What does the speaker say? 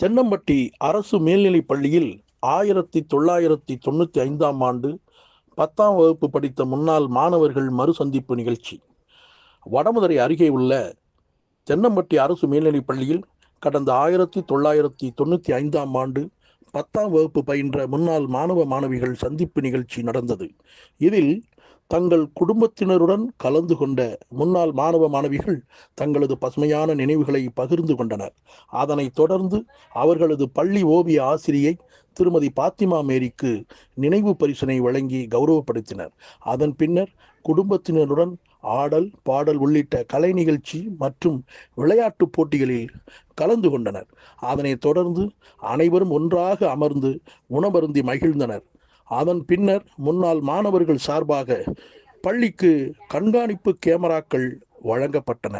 தென்னம்பட்டி அரசு மேல்நிலைப் பள்ளியில் 1995ஆம் ஆண்டு 10ஆம் வகுப்பு படித்த முன்னாள் மாணவர்கள் மறுசந்திப்பு நிகழ்ச்சி. வடமதுரை அருகே உள்ள தென்னம்பட்டி அரசு மேல்நிலைப் பள்ளியில் கடந்த 1995ஆம் ஆண்டு 10ஆம் வகுப்பு பயின்ற முன்னாள் மாணவ மாணவிகள் சந்திப்பு நிகழ்ச்சி நடந்தது. இதில் தங்கள் குடும்பத்தினருடன் கலந்து கொண்ட முன்னாள் மாணவ மாணவிகள் தங்களது பசுமையான நினைவுகளை பகிர்ந்து கொண்டனர். அதனைத் தொடர்ந்து அவர்களது பள்ளி ஓவிய ஆசிரியை திருமதி பாத்திமா மேரிக்கு நினைவு பரிசினை வழங்கி கௌரவப்படுத்தினர். அதன் பின்னர் குடும்பத்தினருடன் ஆடல், பாடல் உள்ளிட்ட கலை நிகழ்ச்சி மற்றும் விளையாட்டுப் போட்டிகளில் கலந்து கொண்டனர். அதனைத் தொடர்ந்து அனைவரும் ஒன்றாக அமர்ந்து உணவருந்தி மகிழ்ந்தனர். அதன் பின்னர் முன்னாள் மாணவர்கள் சார்பாக பள்ளிக்கு கண்காணிப்பு கேமராக்கள் வழங்கப்பட்டன.